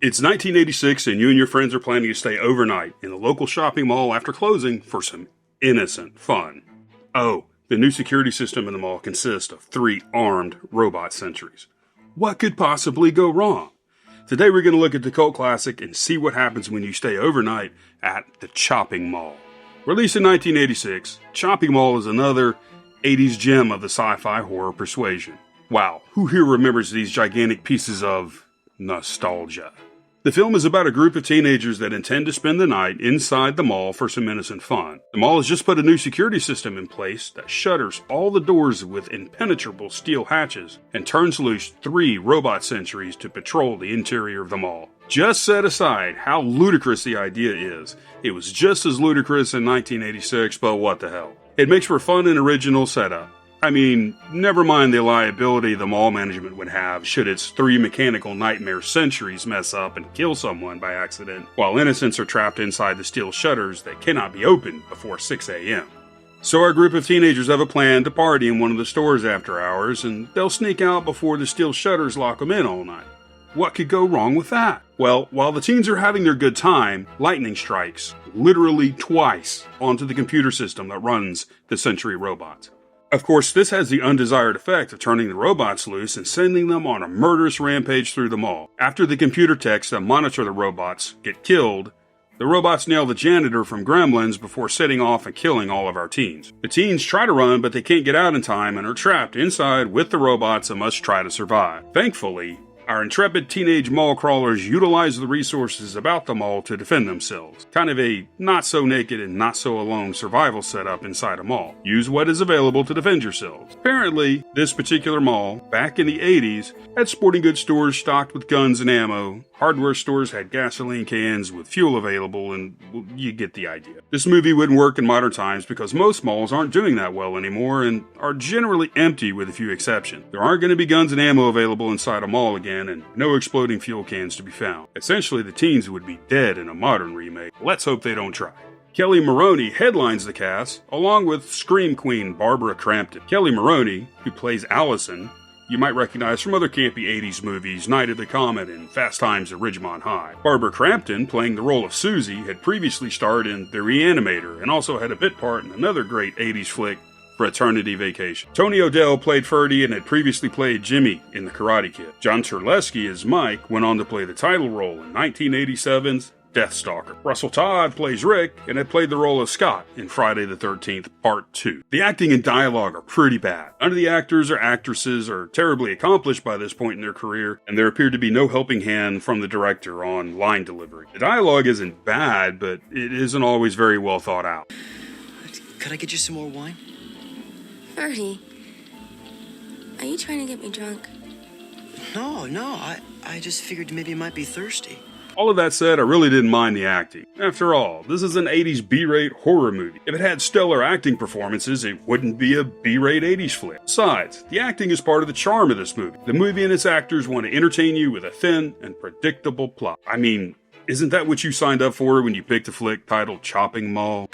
It's 1986 and you and your friends are planning to stay overnight in the local shopping mall after closing for some innocent fun. Oh, the new security system in the mall consists of 3 armed robot sentries. What could possibly go wrong? Today we're going to look at the cult classic and see what happens when you stay overnight at the Chopping Mall. Released in 1986, Chopping Mall is another 80s gem of the sci-fi horror persuasion. Wow, who here remembers these gigantic pieces of nostalgia? The film is about a group of teenagers that intend to spend the night inside the mall for some innocent fun. The mall has just put a new security system in place that shutters all the doors with impenetrable steel hatches and turns loose 3 robot sentries to patrol the interior of the mall. Just set aside how ludicrous the idea is. It was just as ludicrous in 1986, but what the hell. It makes for a fun and original setup. I mean, never mind the liability the mall management would have should its 3 mechanical nightmare sentries mess up and kill someone by accident, while innocents are trapped inside the steel shutters that cannot be opened before 6 a.m. So our group of teenagers have a plan to party in one of the stores after hours, and they'll sneak out before the steel shutters lock them in all night. What could go wrong with that? Well, while the teens are having their good time, lightning strikes, literally twice, onto the computer system that runs the sentry robots. Of course, this has the undesired effect of turning the robots loose and sending them on a murderous rampage through the mall. After the computer techs that monitor the robots get killed, the robots nail the janitor from Gremlins before setting off and killing all of our teens. The teens try to run, but they can't get out in time and are trapped inside with the robots and must try to survive. Thankfully, our intrepid teenage mall crawlers utilize the resources about the mall to defend themselves. Kind of a not-so-naked and not-so-alone survival setup inside a mall. Use what is available to defend yourselves. Apparently, this particular mall, back in the 80s, had sporting goods stores stocked with guns and ammo. Hardware stores had gasoline cans with fuel available, and well, you get the idea. This movie wouldn't work in modern times because most malls aren't doing that well anymore and are generally empty with a few exceptions. There aren't going to be guns and ammo available inside a mall again, and no exploding fuel cans to be found. Essentially, the teens would be dead in a modern remake. Let's hope they don't try. Kelly Maroney headlines the cast, along with Scream Queen Barbara Crampton. Kelly Maroney, who plays Allison, you might recognize from other campy 80s movies, Night of the Comet and Fast Times at Ridgemont High. Barbara Crampton, playing the role of Susie, had previously starred in The Reanimator and also had a bit part in another great 80s flick, Fraternity Vacation. Tony O'Dell played Ferdy and had previously played Jimmy in The Karate Kid. John Terlesky as Mike went on to play the title role in 1987's Deathstalker. Russell Todd plays Rick and had played the role of Scott in Friday the 13th Part 2. The acting and dialogue are pretty bad. None of the actors or actresses are terribly accomplished by this point in their career, and there appeared to be no helping hand from the director on line delivery. The dialogue isn't bad, but it isn't always very well thought out. Could I get you some more wine? Ferdy, are you trying to get me drunk? No, I just figured maybe you might be thirsty. All of that said, I really didn't mind the acting. After all, this is an 80s B-rate horror movie. If it had stellar acting performances, it wouldn't be a B-rate 80s flick. Besides, the acting is part of the charm of this movie. The movie and its actors want to entertain you with a thin and predictable plot. I mean, isn't that what you signed up for when you picked a flick titled Chopping Mall?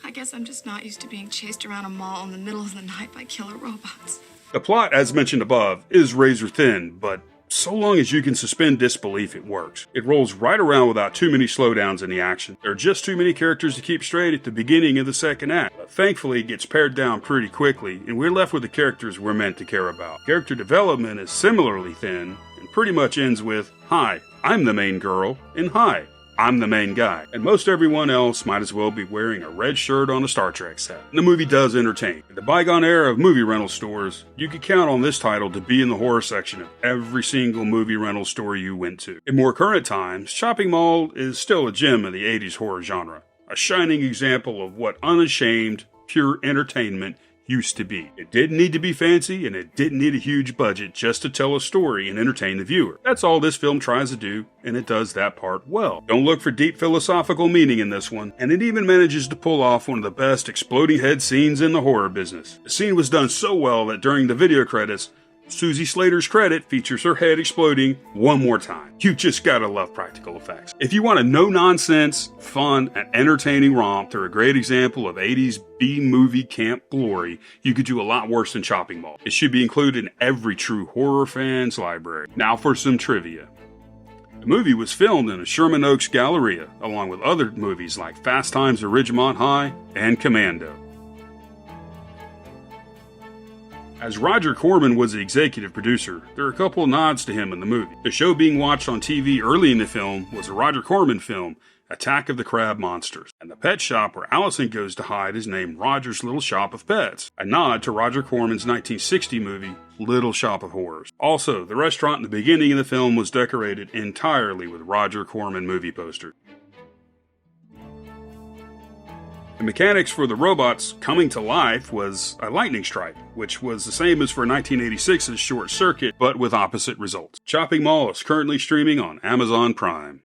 I guess I'm just not used to being chased around a mall in the middle of the night by killer robots. The plot, as mentioned above, is razor thin, but so long as you can suspend disbelief, it works. It rolls right around without too many slowdowns in the action. There are just too many characters to keep straight at the beginning of the second act, but thankfully it gets pared down pretty quickly, and we're left with the characters we're meant to care about. Character development is similarly thin, and pretty much ends with, "Hi, I'm the main girl," and "Hi, I'm the main guy," and most everyone else might as well be wearing a red shirt on a Star Trek set. And the movie does entertain. In the bygone era of movie rental stores, you could count on this title to be in the horror section of every single movie rental store you went to. In more current times, Chopping Mall is still a gem of the 80s horror genre, a shining example of what unashamed, pure entertainment used to be. It didn't need to be fancy, and it didn't need a huge budget just to tell a story and entertain the viewer. That's all this film tries to do, and it does that part well. Don't look for deep philosophical meaning in this one, and it even manages to pull off one of the best exploding head scenes in the horror business. The scene was done so well that during the video credits, Susie Slater's credit features her head exploding one more time. You just gotta love practical effects. If you want a no-nonsense, fun, and entertaining romp through a great example of 80s B-movie camp glory, you could do a lot worse than Chopping Mall. It should be included in every true horror fan's library. Now for some trivia. The The movie was filmed in a Sherman Oaks Galleria, along with other movies like Fast Times at Ridgemont High and Commando. As Roger Corman was the executive producer, there are a couple of nods to him in the movie. The show being watched on TV early in the film was a Roger Corman film, Attack of the Crab Monsters, and the pet shop where Allison goes to hide is named Roger's Little Shop of Pets, a nod to Roger Corman's 1960 movie, Little Shop of Horrors. Also, the restaurant in the beginning of the film was decorated entirely with Roger Corman movie posters. The mechanics for the robots coming to life was a lightning strike, which was the same as for 1986's Short Circuit, but with opposite results. Chopping Mall is currently streaming on Amazon Prime.